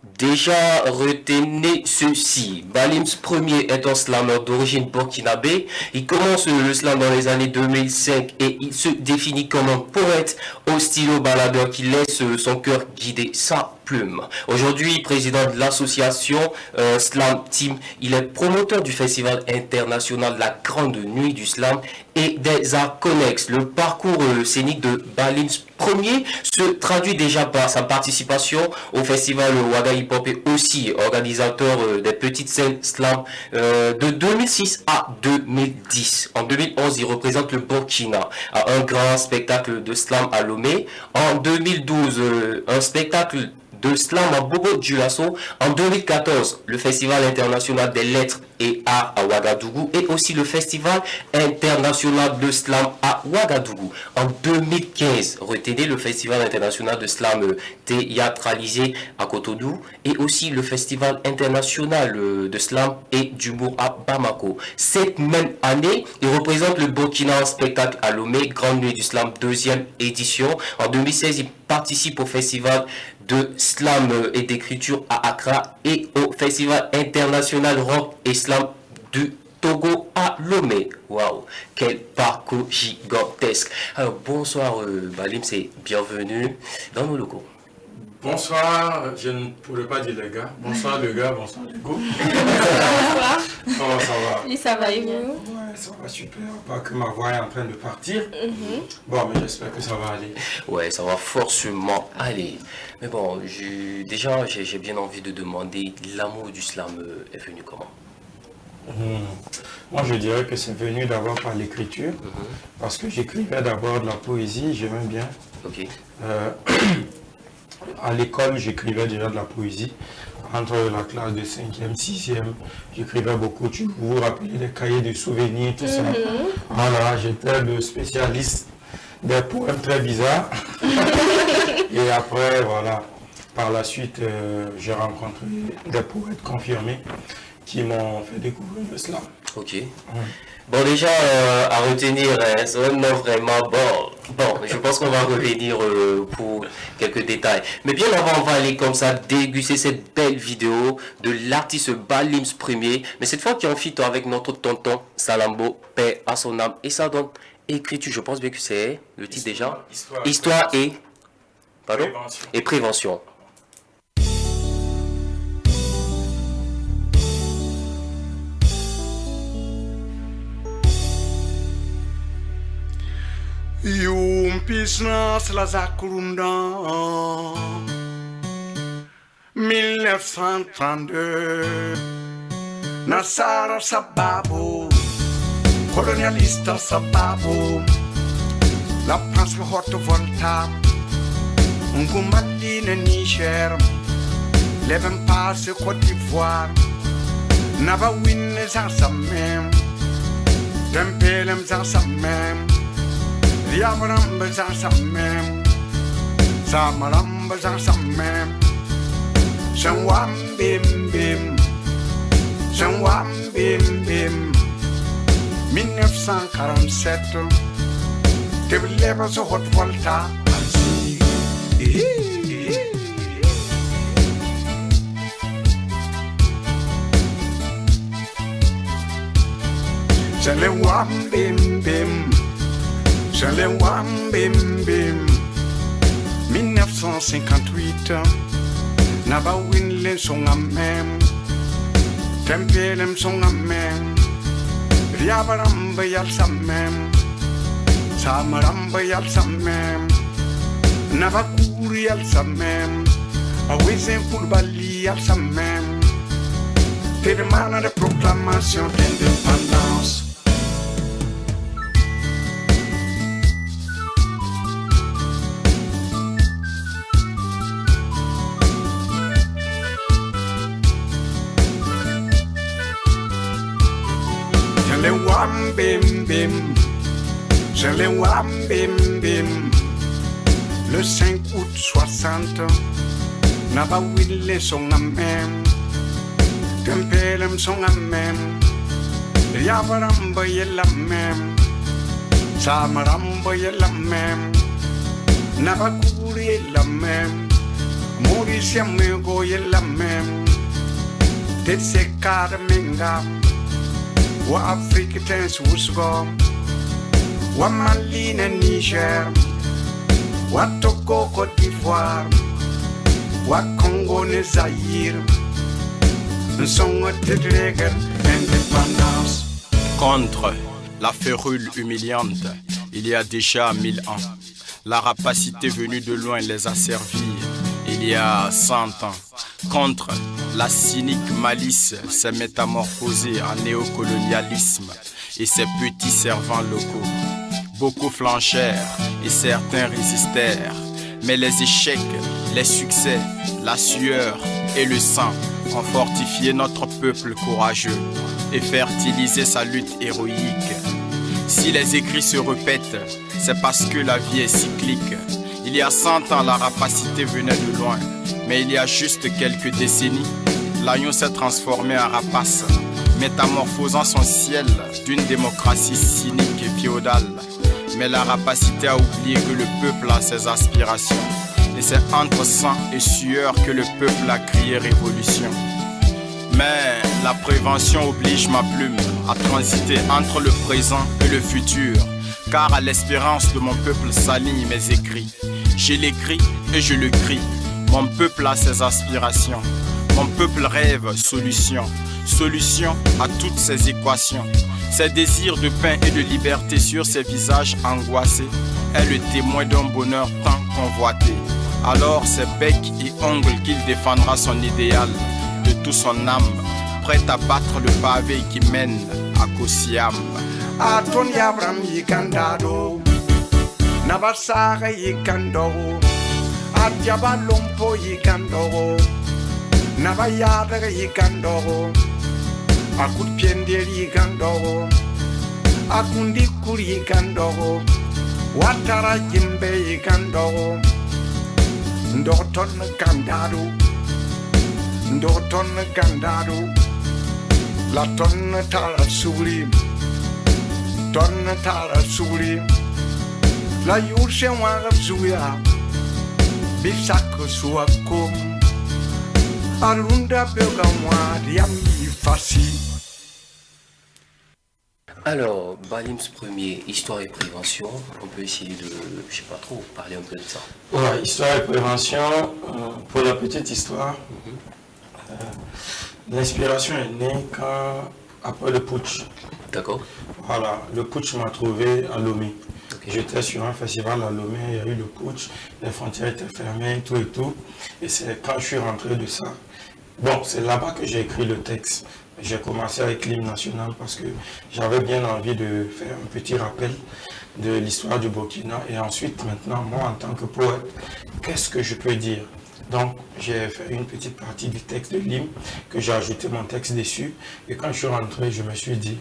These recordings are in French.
Déjà, retenez ceci. Balims Premier est un slammer d'origine burkinabé. Il commence le slam dans les années 2005 et il se définit comme un poète au stylo baladeur qui laisse son cœur guider sa plume. Aujourd'hui, président de l'association Slam Team, il est promoteur du festival international de la Grande Nuit du Slam et des arts connexes. Le parcours scénique de Balims Premier se traduit déjà par sa participation au festival Ouaga Hip Hop et aussi organisateur des petites scènes slam de 2006 à 2010. En 2011, il représente le Burkina à un grand spectacle de slam à Lomé. En 2012, un spectacle de slam à Bobo Dioulasso. En 2014, le Festival international des lettres et arts à Ouagadougou et aussi le Festival international de slam à Ouagadougou. En 2015, retenez le Festival international de slam théâtralisé à Cotonou et aussi le Festival international de slam et d'humour à Bamako. Cette même année, il représente le Burkina en spectacle à Lomé, Grande Nuit du Slam, deuxième édition. En 2016, il participe au Festival de slam et d'écriture à Accra et au Festival international rock et slam du Togo à Lomé. Waouh, quel parcours gigantesque. Alors bonsoir Balim, c'est bienvenue dans nos locaux. Bonsoir, je ne pourrais pas dire les gars. Bonsoir les gars, bonsoir les go. Bonsoir. Comment ça va? Oui, ça va et vous? Ouais, ça va super. Pas que ma voix est en train de partir. Bon, mais j'espère que ça va aller. Ouais, ça va forcément aller. Mais bon, déjà, j'ai bien envie de demander, l'amour du slam est venu comment? Moi, je dirais que c'est venu d'abord par l'écriture. Parce que j'écrivais d'abord de la poésie, j'aimais bien. Ok. À l'école, j'écrivais déjà de la poésie. Entre la classe de 5e, 6e, j'écrivais beaucoup. Vous vous rappelez des cahiers de souvenirs, tout ça. Voilà, j'étais le spécialiste des poèmes très bizarres. Et après, voilà, par la suite, j'ai rencontré des poètes confirmés qui m'ont fait découvrir le slam. Ok. Bon, déjà, à retenir, c'est un nom vraiment bon. Bon, je pense qu'on va revenir pour quelques détails. Mais bien avant, on va aller comme ça déguster cette belle vidéo de l'artiste Balims Premier. Mais cette fois qui est en feat avec notre tonton Salambo, paix à son âme. Et ça donne écriture, je pense bien que c'est le titre déjà. Histoire et... Pardon? Prévention. Et prévention. Yumpis la Zakurunda 1932 Nasara sababu Colonialista sababu La France hot volta Ngumali na Niger Leven passe Côte d'Ivoire Nava win za sa même Tempelem za sa même Riamaram bazar samem, Samaram bazar samem, Shanwam bim bim, Shanwam bim bim, 1947, Developers of Hot Volta, Shanwam bim bim. J'allais wam bim bim 1958 Naba winle son amem Tempelem son amem Riabaramba yal samem Samaramba yal samem Naba kuri yal samem Awizen kurbali yal samem Termana de proclamation d'indépendance Wam bim bim, je les wam bim bim. Le 5 août 60, Naba wille son amem, Tempelem son amem, Riabaramba yella mem, Samaramba yella mem, Naba kuri yella mem, Mori siamo goyella mem det se carmenga wa Afrique tens wusgo wa Mali na Niger wa Togo Côte d'Ivoire wa Congo na Zaïre songo tedreger indépendance. Contre la férule humiliante, il y a déjà 1000 ans, la rapacité venue de loin les a servis il y a 100 ans. Contre la cynique malice s'est métamorphosée en néocolonialisme et ses petits servants locaux. Beaucoup flanchèrent et certains résistèrent, mais les échecs, les succès, la sueur et le sang ont fortifié notre peuple courageux et fertilisé sa lutte héroïque. Si les écrits se répètent, c'est parce que la vie est cyclique. Il y a 100 ans, la rapacité venait de loin, mais il y a juste quelques décennies, l'agneau s'est transformé en rapace, métamorphosant son ciel d'une démocratie cynique et féodale. Mais la rapacité a oublié que le peuple a ses aspirations, et c'est entre sang et sueur que le peuple a crié révolution. Mais la prévention oblige ma plume à transiter entre le présent et le futur, car à l'espérance de mon peuple s'alignent mes écrits. Je l'écris et je le crie. Mon peuple a ses aspirations. Mon peuple rêve solution. Solution à toutes ses équations. Ses désirs de paix et de liberté sur ses visages angoissés est le témoin d'un bonheur tant convoité. Alors c'est bec et ongle qu'il défendra son idéal de tout son âme, prêt à battre le pavé qui mène à Kosiam. Aton Yabram Yikandado Nabasara Yikandoro Adjaba Lompo Yikandoro Nabayadra Yikandoro Akut Piendir Yikandoro Akundi Kuri Yikandoro Watara Jimbe Yikandoro Ndoton Kandado Ndoton Kandado La tonne tala suri Tonne tala suri La yurse wanga zuya Bisak suakum Arunda bega mwa Yami fasi. Alors, Balims premier, histoire et prévention, on peut essayer de, je sais pas trop, parler un peu de ça. Ouais, histoire et prévention, pour la petite histoire, l'inspiration est née après le putsch. D'accord. Voilà, le putsch m'a trouvé à Lomé. Okay. J'étais sur un festival à Lomé, il y a eu le putsch, les frontières étaient fermées, tout et tout. Et c'est quand je suis rentré de ça, bon, c'est là-bas que j'ai écrit le texte. J'ai commencé avec l'hymne national parce que j'avais bien envie de faire un petit rappel de l'histoire du Burkina. Et ensuite, maintenant, moi, en tant que poète, qu'est-ce que je peux dire? Donc, j'ai fait une petite partie du texte de l'hymne, que j'ai ajouté mon texte dessus. Et quand je suis rentré, je me suis dit,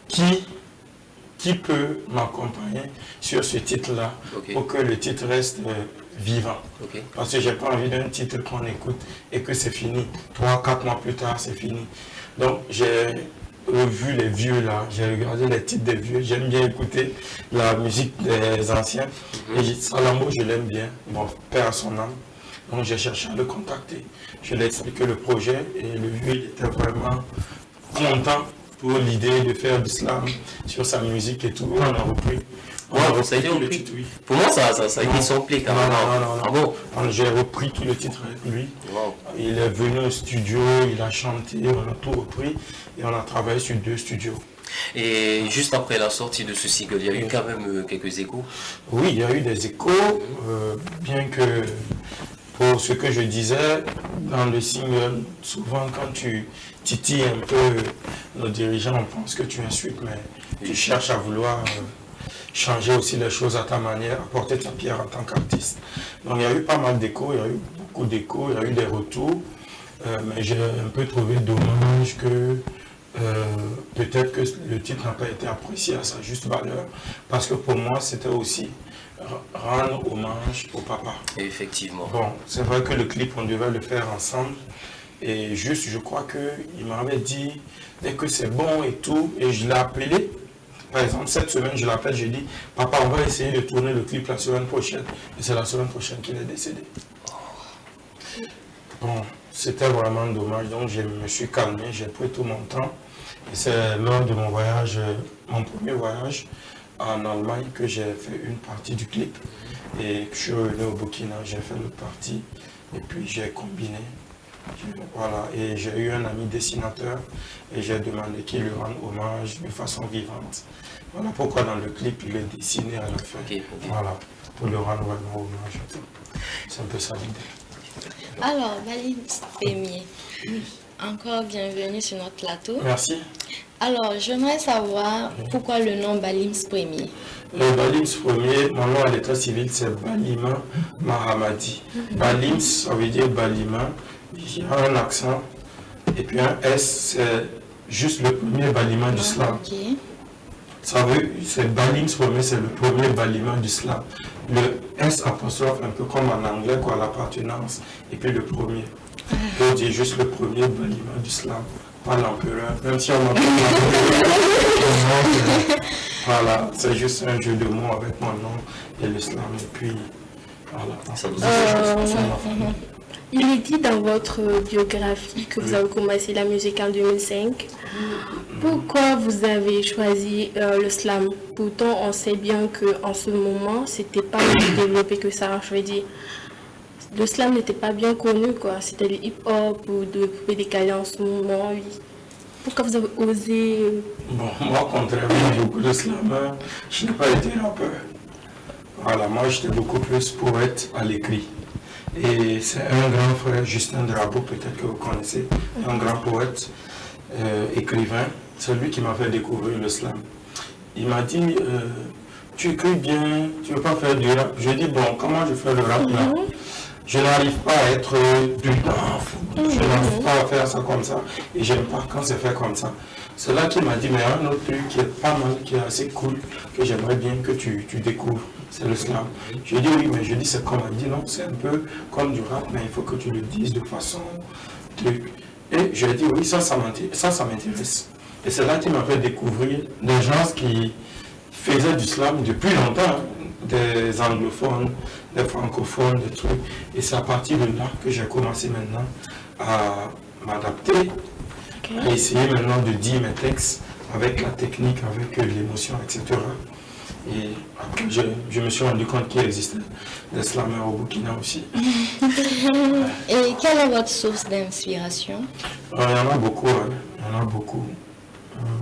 qui peut m'accompagner sur ce titre-là, okay, pour que le titre reste vivant. Okay. Parce que j'ai pas envie d'un titre qu'on écoute et que c'est fini. 3-4 mois plus tard, c'est fini. Donc, j'ai revu les vieux là, j'ai regardé les titres des vieux. J'aime bien écouter la musique des anciens. Et Salambo, je l'aime bien. Bon, père à son âme. Donc, j'ai cherché à le contacter. Je lui ai expliqué le projet et le vieux, il était vraiment content pour l'idée de faire du slam sur sa musique et tout. On a repris. Ouais, ça a été le titre, oui. Pour moi, ça a été samplé quand même. Non. Ah bon? J'ai repris tout le titre avec lui. Wow. Il est venu au studio, il a chanté, on a tout repris et on a travaillé sur 2 studios. Et juste après la sortie de ce single, il y a eu quand même quelques échos? Oui, il y a eu des échos, bien que pour ce que je disais, dans le single, souvent quand tu titilles un peu nos dirigeants, on pense que tu insultes, mais tu cherches à vouloir changer aussi les choses à ta manière, apporter ta pierre en tant qu'artiste. Donc il y a eu pas mal d'échos, il y a eu beaucoup d'échos, il y a eu des retours, mais j'ai un peu trouvé dommage que peut-être que le titre n'a pas été apprécié à sa juste valeur, parce que pour moi c'était aussi rendre hommage au papa. Effectivement. Bon, c'est vrai que le clip on devait le faire ensemble, et juste je crois qu'il m'avait dit dès que c'est bon et tout, et je l'ai appelé. Par exemple, cette semaine, je l'appelle, je dis, papa, on va essayer de tourner le clip la semaine prochaine. Et c'est la semaine prochaine qu'il est décédé. Bon, c'était vraiment dommage, donc je me suis calmé, j'ai pris tout mon temps. Et c'est lors de mon voyage, mon premier voyage en Allemagne, que j'ai fait une partie du clip. Et je suis revenu au Burkina, j'ai fait l'autre partie. Et puis j'ai combiné. Voilà, et j'ai eu un ami dessinateur et j'ai demandé qu'il lui rende hommage de façon vivante. Voilà pourquoi dans le clip il est dessiné à la fin. Ok. Voilà, pour le rendre vraiment hommage. C'est un peu ça l'idée. Alors, Balims Premier, encore bienvenue sur notre plateau. Merci. Alors, j'aimerais savoir pourquoi le nom Balims Premier. Balims Premier, mon nom à l'état civil c'est Balima Mahamadi. Balims, ça veut dire Balima, il y a un accent, et puis un S, c'est juste le premier balima du slam. Ok. Ça veut, c'est Balims Premier, c'est le premier balima du slam. Le S apostrophe, un peu comme en anglais, quoi, l'appartenance, et puis le premier. Donc, dire juste le premier balima du slam, pas l'empereur, même si on m'appelle l'empereur. Voilà, c'est juste un jeu de mots avec mon nom et l'islam, et puis voilà. Ça vous a Il est dit dans votre biographie que vous avez commencé la musique en 2005. Pourquoi vous avez choisi le slam? Pourtant, on sait bien qu'en ce moment, c'était pas aussi développé que ça. Je veux dire, le slam n'était pas bien connu, quoi. C'était le hip-hop ou de décaler en ce moment, oui. Pourquoi vous avez osé... Bon, moi, contrairement à beaucoup de slameurs, je n'ai pas été rappeur. Voilà, moi, j'étais beaucoup plus poète à l'écrit. Et c'est un grand frère, Justin Drabeau, peut-être que vous connaissez, un grand poète, écrivain. C'est lui qui m'a fait découvrir le slam. Il m'a dit, tu écris bien, tu ne veux pas faire du rap. Je dis, bon, comment je fais le rap là? Je n'arrive pas à être dedans, je n'arrive pas à faire ça comme ça. Et j'aime pas quand c'est fait comme ça. C'est là qu'il m'a dit, mais un autre truc qui est pas mal, qui est assez cool, que j'aimerais bien que tu découvres, c'est le slam. Je dis oui, mais je dis c'est comme, il dit non, c'est un peu comme du rap, mais il faut que tu le dises de façon truc. Et je lui ai dit oui, ça m'intéresse. Et c'est là qu'il m'a fait découvrir des gens qui faisaient du slam depuis longtemps, des anglophones, des francophones, des trucs. Et c'est à partir de là que j'ai commencé maintenant à m'adapter, à essayer maintenant de dire mes textes avec la technique, avec l'émotion, etc. Et après, je me suis rendu compte qu'il existait des slameurs au Burkina aussi. Et quelle est votre source d'inspiration? Il y en a beaucoup, hein. Il y en a beaucoup.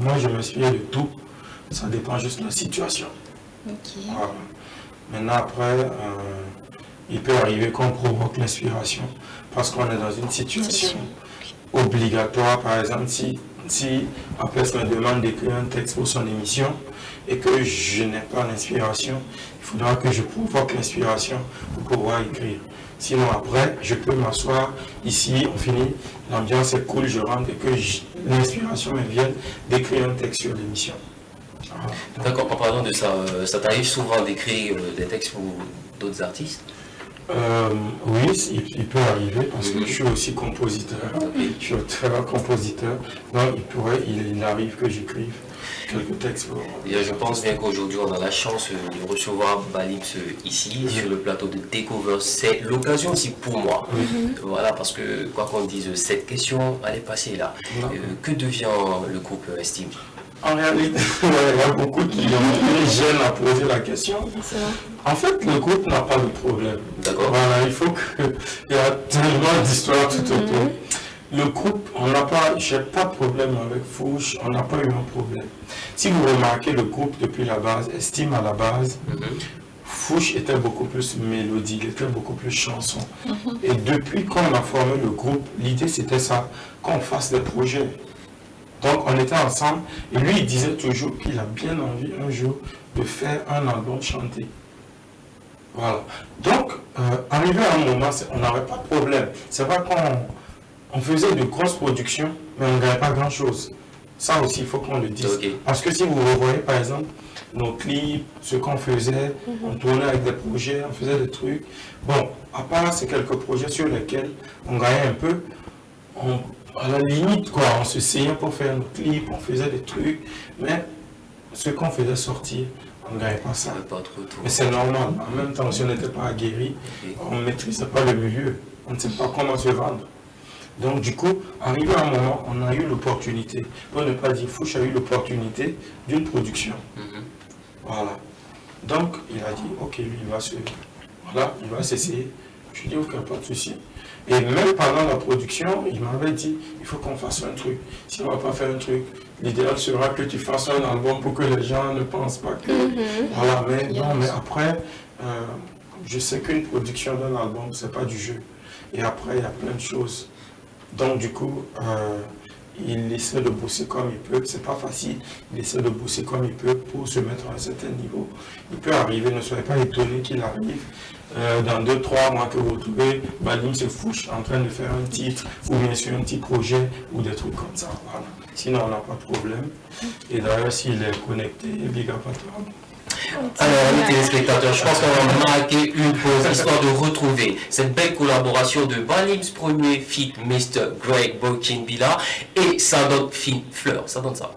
Moi, je m'inspire de tout. Ça dépend juste de la situation. Ok. Voilà. Maintenant, après, il peut arriver qu'on provoque l'inspiration parce qu'on est dans une situation obligatoire. Par exemple, si APES me demande d'écrire un texte pour son émission et que je n'ai pas l'inspiration, il faudra que je provoque l'inspiration pour pouvoir écrire. Sinon, après, je peux m'asseoir ici, on finit, l'ambiance est cool, je rentre et que l'inspiration me vienne d'écrire un texte sur l'émission. Voilà. D'accord, en parlant de ça, ça t'arrive souvent d'écrire des textes pour d'autres artistes? Oui, il peut arriver parce que je suis aussi compositeur, je suis auteur-compositeur, donc il arrive que j'écrive quelques textes. Et je pense bien qu'aujourd'hui on a la chance de recevoir Balims ici sur le plateau de Takeover. C'est l'occasion aussi pour moi. Voilà, parce que quoi qu'on dise, cette question elle est passée là. Que devient le groupe Estime? En réalité, il y a beaucoup qui gênent à poser la question. En fait, le groupe n'a pas de problème. D'accord. Voilà, il faut que... Il y a tellement d'histoires tout autour. Le groupe, j'ai pas de problème avec Fouche, on n'a pas eu un problème. Si vous remarquez le groupe depuis la base, Estime à la base, Fouche était beaucoup plus mélodie, il était beaucoup plus chanson. Et depuis qu'on a formé le groupe, l'idée c'était ça, qu'on fasse des projets. Donc on était ensemble et lui il disait toujours qu'il a bien envie un jour de faire un album chanté. Voilà. Donc arrivé à un moment, on n'avait pas de problème. C'est vrai qu'on faisait de grosses productions, mais on ne gagnait pas grand chose. Ça aussi il faut qu'on le dise. Okay. Parce que si vous revoyez par exemple nos clips, ce qu'on faisait, on tournait avec des projets, on faisait des trucs. Bon, à part ces quelques projets sur lesquels on gagnait un peu, à la limite, quoi, on se saignait pour faire nos clips, on faisait des trucs, mais ce qu'on faisait sortir, on ne gagne pas ça. Pas trop tôt. Mais c'est normal. En même temps, si on n'était pas aguerri, on ne maîtrisait pas le milieu. On ne sait pas comment se vendre. Donc du coup, arrivé à un moment, on a eu l'opportunité, pour ne pas dire Fouch a eu l'opportunité d'une production. Voilà. Donc il a dit, ok, lui il va s'essayer. Je lui ai dit, ok, pas de souci. Et même pendant la production, il m'avait dit, il faut qu'on fasse un truc. Si on ne va pas faire un truc, l'idéal sera que tu fasses un album pour que les gens ne pensent pas que... Voilà, mais non, mais après, je sais qu'une production d'un album, c'est pas du jeu. Et après, il y a plein de choses. Donc du coup, il essaie de bosser comme il peut. C'est pas facile. Il essaie de bosser comme il peut pour se mettre à un certain niveau. Il peut arriver, ne soyez pas étonné qu'il arrive. Dans 2-3 mois que vous retrouvez, Balim se Fouch en train de faire un titre, ou bien sur un petit projet, ou des trucs comme ça. Voilà. Sinon, on n'a pas de problème. Et d'ailleurs, s'il est connecté, big up à toi. Alors, les téléspectateurs, je pense qu'on va marquer une pause histoire de retrouver cette belle collaboration de Balim's premier feat Mr. Greg Bokinbila et ça donne Fine Fleur. Ça donne ça.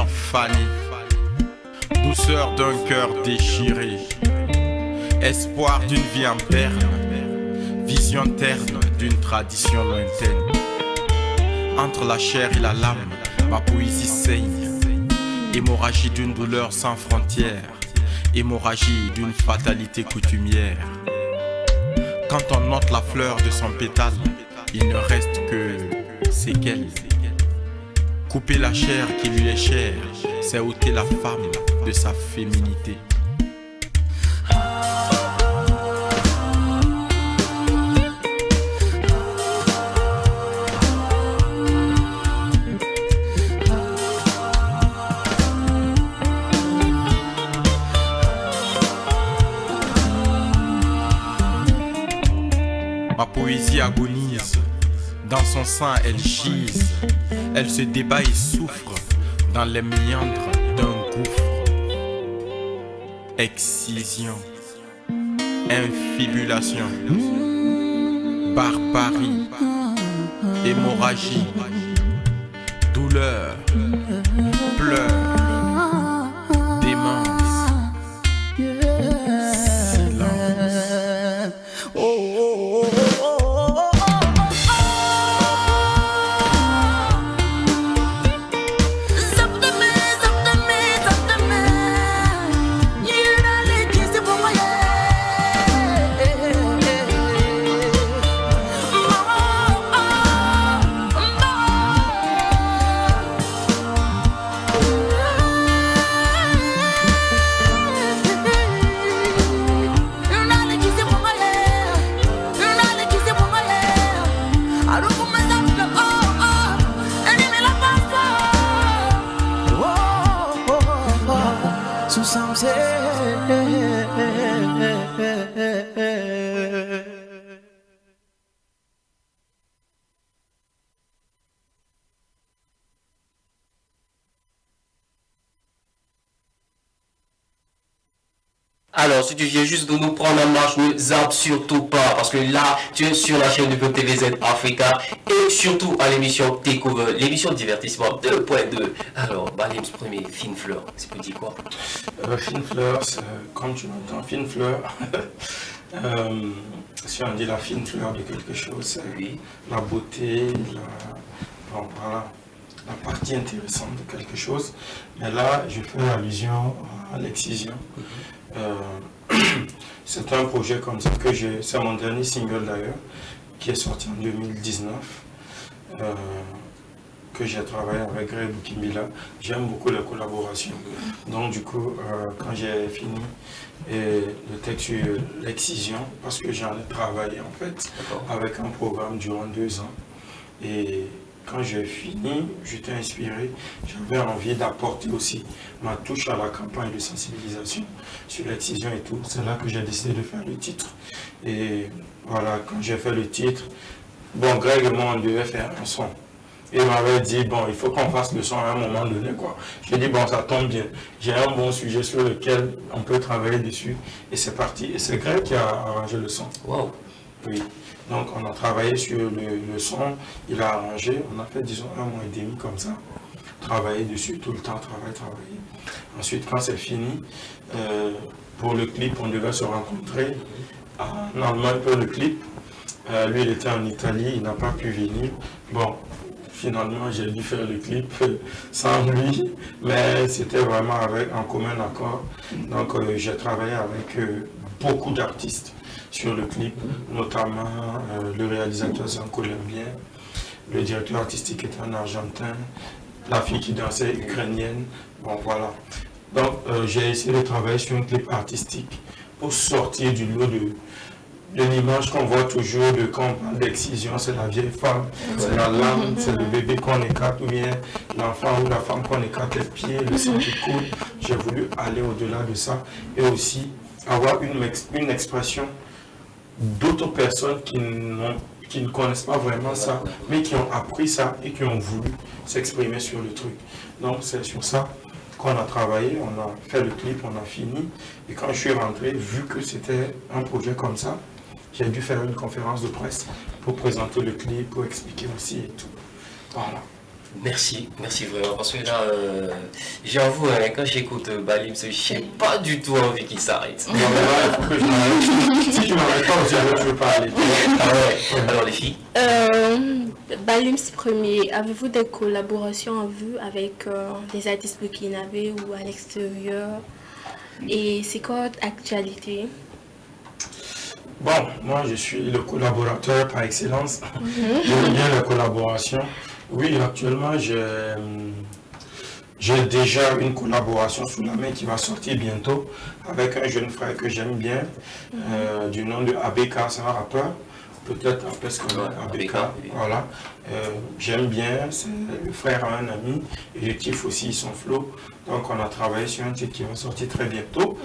Fanny, douceur d'un cœur déchiré, espoir d'une vie en berne, vision terne d'une tradition lointaine. Entre la chair et la lame, ma poésie saigne, hémorragie d'une douleur sans frontières, hémorragie d'une fatalité coutumière. Quand on ôte la fleur de son pétale, il ne reste que séquelles. Couper la chair qui lui est chère, c'est ôter la femme de sa féminité. Ma poésie agonise, dans son sang elle gise, elle se débat et souffre dans les méandres d'un gouffre. Excision, infibulation, barbarie, hémorragie, douleur, pleurs, démence, silence. Alors, si tu viens juste de nous prendre en marche, ne zappe surtout pas, parce que là, tu es sur la chaîne de Peuple TVZ Africa et surtout à l'émission Takeover, l'émission de divertissement 2.2. Alors, Balim's premier, Fine Fleur, c'est pour dire quoi? Fine Fleur, comme tu l'entends, Fine Fleur, si on dit la fine fleur de quelque chose, c'est la beauté, la partie intéressante de quelque chose. Mais là, je fais allusion à l'excision. C'est un projet comme ça que j'ai, c'est mon dernier single d'ailleurs, qui est sorti en 2019, que j'ai travaillé avec Greg Bokinbila. J'aime beaucoup les collaborations. Donc du coup, quand j'ai fini le texte sur l'excision, parce que j'en ai travaillé en fait avec un programme durant 2 ans. Et quand j'ai fini, j'étais inspiré, j'avais envie d'apporter aussi ma touche à la campagne de sensibilisation sur l'excision et tout. C'est là que j'ai décidé de faire le titre. Et voilà, quand j'ai fait le titre, bon, Greg et moi, on devait faire un son. Et il m'avait dit, bon, il faut qu'on fasse le son à un moment donné, quoi. J'ai dit, bon, ça tombe bien. J'ai un bon sujet sur lequel on peut travailler dessus. Et c'est parti. Et c'est Greg qui a arrangé le son. Wow. Oui. Donc, on a travaillé sur le son. Il a arrangé. On a fait, disons, 1 mois et demi comme ça. Travailler dessus tout le temps, travailler. Ensuite, quand c'est fini, pour le clip, on devait se rencontrer en Allemagne pour le clip. Lui, il était en Italie, il n'a pas pu venir. Bon, finalement, j'ai dû faire le clip sans lui, mais c'était vraiment en commun accord. Donc, j'ai travaillé avec beaucoup d'artistes sur le clip, notamment le réalisateur, c'est un Colombien, le directeur artistique est un Argentin, la fille qui dansait ukrainienne, bon voilà. Donc, j'ai essayé de travailler sur un clip artistique pour sortir du lot de l'image qu'on voit toujours de quand on parle d'excision, c'est la vieille femme, c'est la lame, c'est le bébé qu'on écarte ou bien l'enfant ou la femme qu'on écarte les pieds, le sang qui coule. J'ai voulu aller au-delà de ça et aussi avoir une expression d'autres personnes qui ne connaissent pas vraiment ça, mais qui ont appris ça et qui ont voulu s'exprimer sur le truc. Donc c'est sur ça qu'on a travaillé, on a fait le clip, on a fini. Et quand je suis rentré, vu que c'était un projet comme ça, j'ai dû faire une conférence de presse pour présenter le clip, pour expliquer aussi et tout. Voilà. Merci vraiment, parce que là, j'avoue, hein, quand j'écoute Balims, je n'ai pas du tout envie qu'il s'arrête. Non, mais là, il faut que je m'arrête. Si tu ne m'arrêtes pas, aussi, alors je ne veux pas aller. Ah ouais. Alors les filles Balims premier, avez-vous des collaborations en vue avec des artistes burkinabés ou à l'extérieur? Et c'est quoi votre actualité? Bon, moi je suis le collaborateur par excellence. J'aime bien la collaboration. Oui, actuellement j'ai déjà une collaboration sous la main qui va sortir bientôt avec un jeune frère que j'aime bien, du nom de ABK, c'est un rappeur. Peut-être après ce qu'on a ABK, voilà. J'aime bien, c'est le frère à un ami, et je kiffe aussi son flow. Donc on a travaillé sur un titre qui va sortir très bientôt.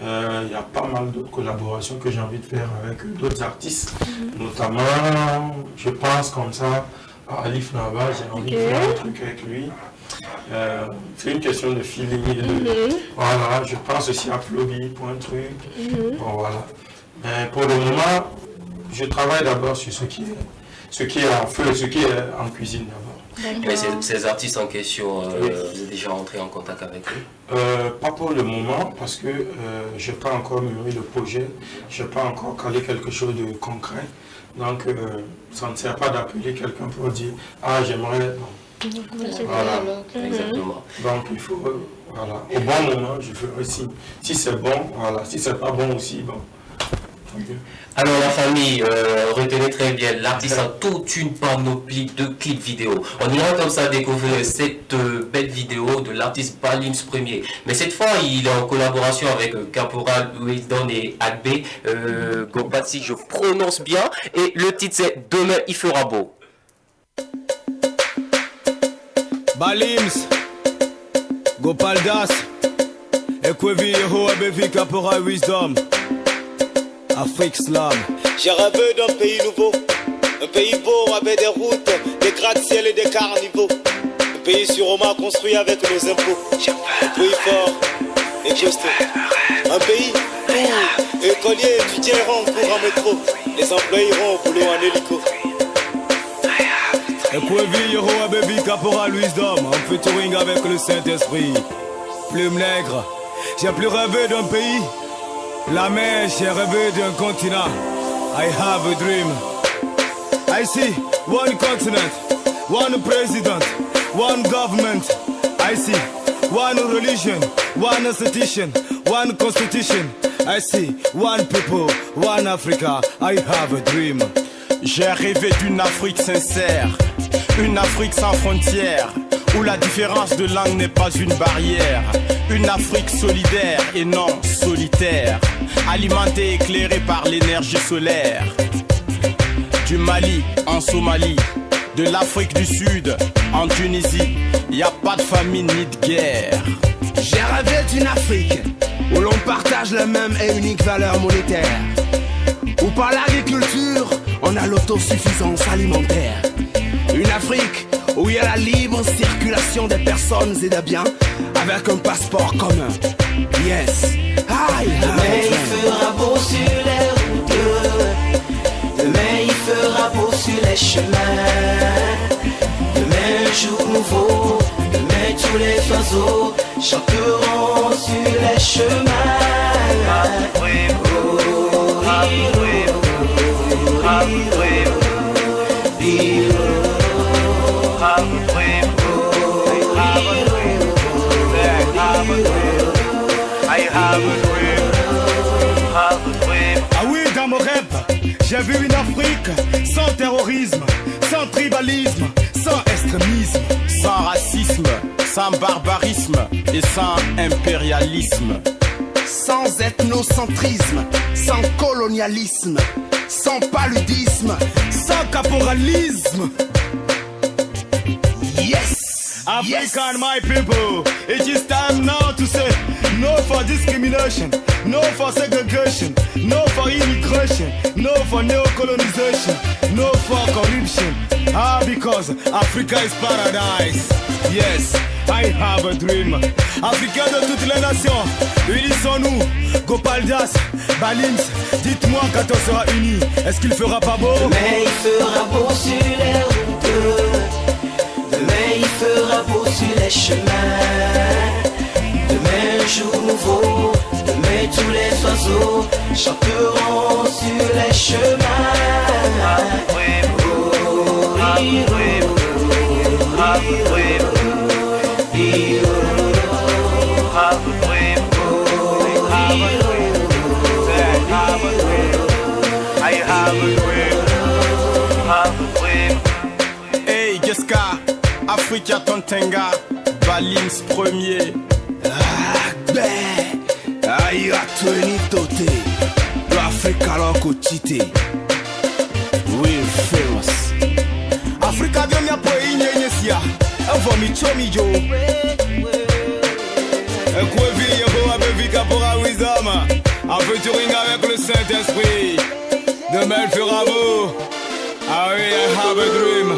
Il y a pas mal d'autres collaborations que j'ai envie de faire avec d'autres artistes, notamment, je pense comme ça, à Alif Naba, j'ai envie de faire un truc avec lui. C'est une question de feeling. Voilà, je pense aussi à Floby pour un truc. Bon, voilà. Mais pour le moment, je travaille d'abord sur ce qui est en feu, ce qui est en cuisine d'abord. Mais ces artistes en question, vous êtes déjà rentré en contact avec eux? Pas pour le moment, parce que je n'ai pas encore mûri le projet, je n'ai pas encore calé quelque chose de concret. Donc, ça ne sert pas d'appeler quelqu'un pour dire « Ah, j'aimerais... » Voilà. Exactement. Donc, il faut... voilà. Au bon moment, je ferai signe. Si c'est bon, voilà. Si c'est pas bon aussi, bon. Alors la famille, retenez très bien, l'artiste a toute une panoplie de clips vidéo. On ira comme ça découvrir cette belle vidéo de l'artiste Balims premier. Mais cette fois, il est en collaboration avec Caporal, Wisdom et Agbe. Gopat, si je prononce bien. Et le titre c'est Demain il fera beau. Balims, Gopal Das, Ekwevi Yeho Abevi Caporal Wisdom. Afrique Slam. J'ai rêvé d'un pays nouveau, un pays beau avec des routes, des gratte-ciel et des carnivaux. Un pays sur Roma construit avec nos impôts. Un pays fort et costaud. Un pays où écoliers, étudiants iront en cours en métro. Les employés iront au boulot en hélico. Ekwevi Yoro Abebi Caporal Wisdom, en featuring avec le Saint-Esprit. Plume nègre, j'ai plus rêvé d'un pays. La mer, j'ai rêvé d'un continent. I have a dream. I see one continent, one president, one government. I see one religion, one institution, one constitution. I see one people, one Africa. I have a dream. J'ai rêvé d'une Afrique sincère, une Afrique sans frontières, où la différence de langue n'est pas une barrière. Une Afrique solidaire et non solitaire, alimentée et éclairée par l'énergie solaire. Du Mali en Somalie, de l'Afrique du Sud en Tunisie, y a pas de famine ni de guerre. J'ai rêvé d'une Afrique où l'on partage la même et unique valeur monétaire, où par l'agriculture on a l'autosuffisance alimentaire. Une Afrique où il y a la libre circulation des personnes et des biens avec un passeport commun. Yes. Demain il fera beau sur les routes. Demain il fera beau sur les chemins. Demain un jour nouveau. Demain tous les oiseaux chanteront sur les chemins. Ah oui, dans mon rêve, j'ai vu une Afrique sans terrorisme, sans tribalisme, sans extrémisme, sans racisme, sans barbarisme et sans impérialisme. Sans ethnocentrisme, sans colonialisme, sans paludisme, sans caporalisme. Yes! African, my people, it is time now to say no for discrimination, no for segregation, no for immigration, no for neocolonization, no for corruption. Because Africa is paradise. Yes, I have a dream. Africains de toutes les nations, unissons-nous. Gopaldas, Balims, dites-moi quand on sera unis, est-ce qu'il fera pas beau? Demain il fera beau sur les routes. Demain il fera beau sur les chemins. Demain un jour nouveau. Demain tous les oiseaux chanteront sur les chemins. Hey, Geska, Africa Tontenga, Balims premier. Aïe, à Tony Toté, l'Afrique alors qu'au Tité. We famous. Africa vient mia po inyenyisia, envomi chomijo. Ekwevi yebo abevika pour un wisdom, en featuring avec le Saint-Esprit. Demain il fera beau. Ah oui, I have a dream.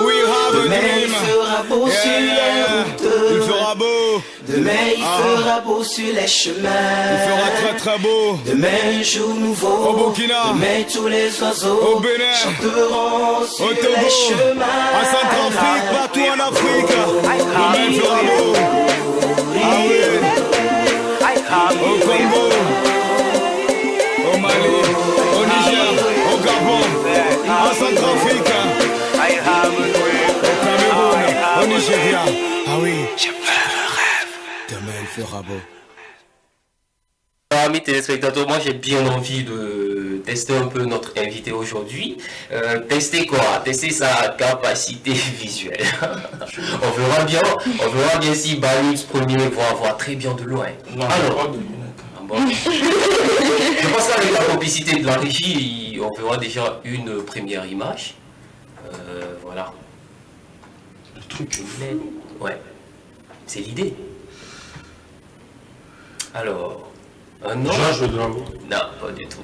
We have a Demain dream. il fera beau sur les routes. Il fera beau. Demain il fera beau sur les chemins. Il fera très très beau. Demain un jour nouveau. Au Burkina. Demain tous les oiseaux Au Bénin. chanteront sur Au Togo. les chemins. En Centrafrique, partout en Afrique. Demain il fera beau. Ah oui. Au Congo. Au Mali. Au Niger. Au Gabon. En Centrafrique. Au Cameroun. Au Nigeria. Ah oui. Demain il fera beau. Amis téléspectateurs, moi j'ai bien envie de tester un peu notre invité aujourd'hui. Tester quoi? Tester sa capacité visuelle. on verra bien si Balims premier va voir très bien de loin. Non, alors, pas de lunettes. bon. Je pense qu'avec la complicité de la régie, on verra déjà une première image. Voilà. Le truc. Ouais, c'est l'idée. Alors, un nom? Je dois avoir. Non, pas du tout.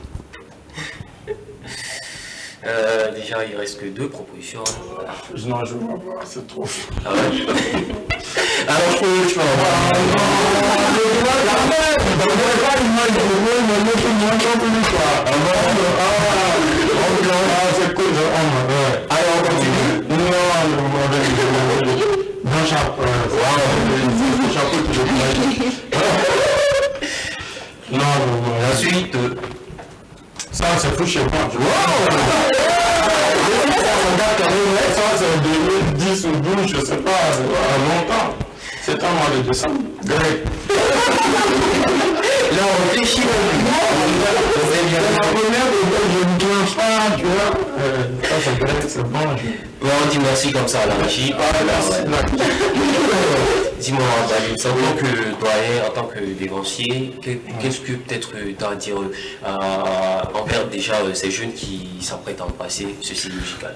Déjà, il reste que 2 propositions. Voilà. Non, je vois pas, c'est trop. Ah ouais. Alors, je peux le choix. C'est cool, Alors, on continue. Non, chapeau. Non, La suite. ça c'est fou chez moi. Ça c'est 2010 ou 12, je sais pas, longtemps. C'est un mois de décembre. Grec. Là, on réfléchit. La première, je ne viens pas, tu vois. Ça c'est grec, c'est bon. Bon, on dit merci comme ça à la régie. Dis-moi, Balims, en tant que doyen, en tant que dévancier, qu'est-ce que peut-être tu as à dire envers déjà ces jeunes qui s'apprêtent à passer ce style musical?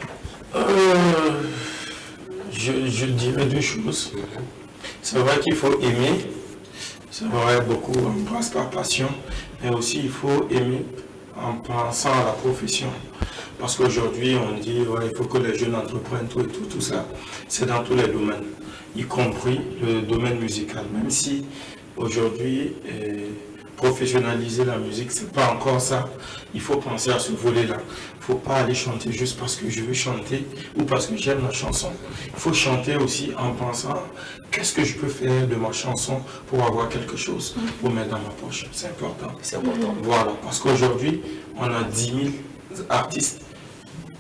Je dirais 2 choses. C'est vrai qu'il faut aimer. C'est vrai, beaucoup on passe par passion. Mais aussi, il faut aimer en pensant à la profession. Parce qu'aujourd'hui, on dit ouais, il faut que les jeunes entreprennent tout ça. C'est dans tous les domaines, y compris le domaine musical. Même si aujourd'hui, professionnaliser la musique, c'est pas encore ça. Il faut penser à ce volet-là. Il ne faut pas aller chanter juste parce que je veux chanter ou parce que j'aime la chanson. Il faut chanter aussi en pensant qu'est-ce que je peux faire de ma chanson pour avoir quelque chose pour mettre dans ma poche. C'est important. C'est important. Voilà, parce qu'aujourd'hui, on a 10 000 artistes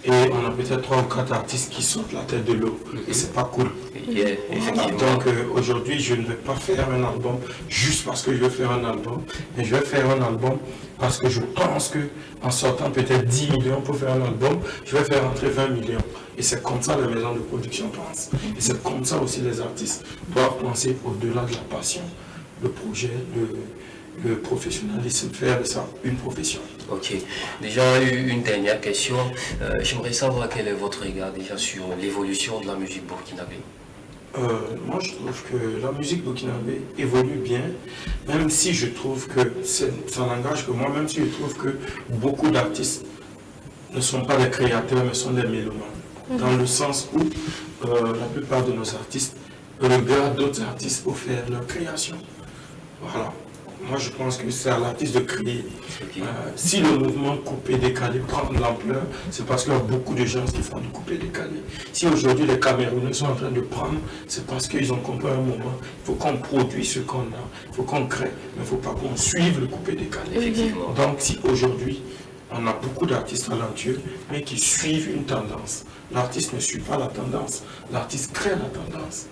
et on a peut-être 3 ou 4 artistes qui sortent la tête de l'eau. Et c'est pas cool. Effectivement. Donc aujourd'hui, je ne vais pas faire un album juste parce que je veux faire un album, mais je vais faire un album parce que je pense que en sortant peut-être 10 millions pour faire un album, je vais faire entrer 20 millions. Et c'est comme ça les maisons de production pensent. Et c'est comme ça aussi les artistes doivent penser au-delà de la passion, le projet, le professionnalisme, faire de ça une profession. Ok. Déjà, une dernière question. J'aimerais savoir quel est votre regard déjà sur l'évolution de la musique burkinabé. Moi, je trouve que la musique burkinabé évolue bien, même si je trouve que ça n'engage que moi, même si je trouve que beaucoup d'artistes ne sont pas des créateurs, mais sont des mélomanes. Dans le sens où la plupart de nos artistes regardent d'autres artistes pour faire leur création. Voilà. Moi, je pense que c'est à l'artiste de créer. Si le mouvement coupé-décalé prend de l'ampleur, c'est parce qu'il y a beaucoup de gens qui font du coupé-décalé. Si aujourd'hui les Camerounais sont en train de prendre, c'est parce qu'ils ont compris un moment. Il faut qu'on produise ce qu'on a, il faut qu'on crée, mais il ne faut pas qu'on suive le coupé-décalé. Donc, si aujourd'hui, on a beaucoup d'artistes talentueux, mais qui suivent une tendance. L'artiste ne suit pas la tendance, l'artiste crée la tendance.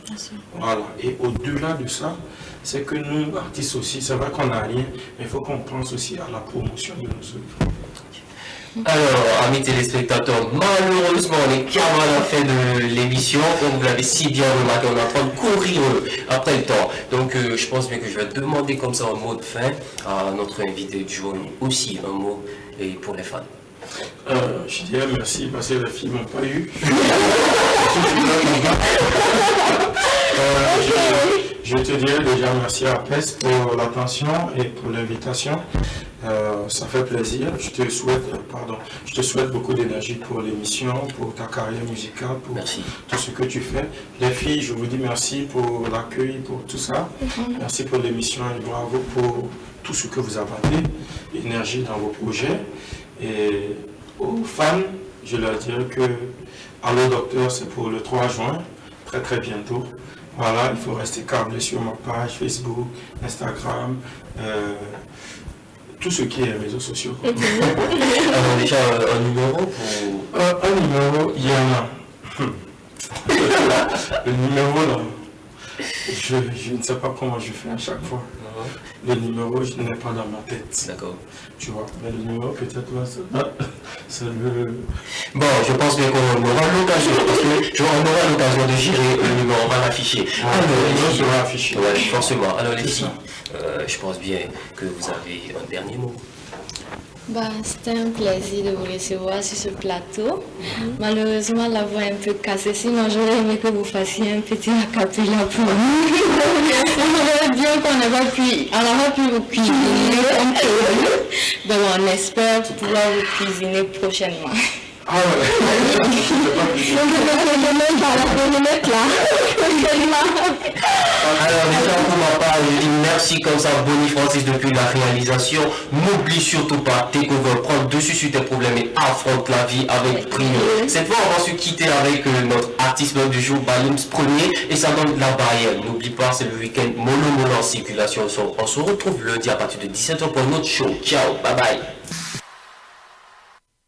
Voilà. Et au-delà de ça, c'est que nous, artistes aussi, c'est vrai qu'on n'a rien, mais il faut qu'on pense aussi à la promotion de nos œuvres. Alors, amis téléspectateurs, malheureusement, on est carrément à la fin de l'émission. Comme vous l'avez si bien remarqué, on est en train de courir après le temps. Donc, je pense bien que je vais demander comme ça un mot de fin à notre invité du jour, aussi un mot et pour les fans. Je dirais merci parce que les filles ne m'ont pas eu. Je te dirais déjà merci à PES pour l'attention et pour l'invitation. Ça fait plaisir. Je te souhaite beaucoup d'énergie pour l'émission, pour ta carrière musicale, pour tout ce que tu fais. Les filles, je vous dis merci pour l'accueil, pour tout ça. Merci pour l'émission et bravo pour tout ce que vous apportez, énergie dans vos projets. Et aux fans, je leur dirais que Allo Docteur, c'est pour le 3 juin, très très bientôt. Voilà, il faut rester câblé sur ma page Facebook, Instagram, tout ce qui est réseaux sociaux. Alors déjà, un numéro pour... Un numéro, il y en a. Le numéro, là, je ne sais pas comment je fais à chaque fois. Le numéro, je n'ai pas dans ma tête. D'accord. Tu vois, mais le numéro, peut-être, là, c'est le... Bon, je pense bien qu'on aura l'occasion, parce que on aura l'occasion de gérer le numéro, on va l'afficher. Alors, je vais afficher. Ouais, forcément. Alors, les filles, je pense bien que vous avez un dernier mot. C'était un plaisir de vous recevoir sur ce plateau. Malheureusement, la voix est un peu cassée, sinon j'aurais aimé que vous fassiez un petit acapella pour nous. J'aimerais bien qu'on aurait pu vous cuisiner un peu. Donc on espère pouvoir vous cuisiner prochainement. Ah ouais. Alors déjà pour ma part, je dis merci comme ça Bonnie Francis depuis la réalisation. N'oublie surtout pas, Takeover, prendre dessus sur tes problèmes et affronte la vie avec brio. Cette fois on va se quitter avec notre artiste du jour, Balims Premier, et ça donne la barrière. N'oublie pas, c'est le week-end Molo en circulation. On se retrouve lundi à partir de 17h pour notre show. Ciao, bye bye.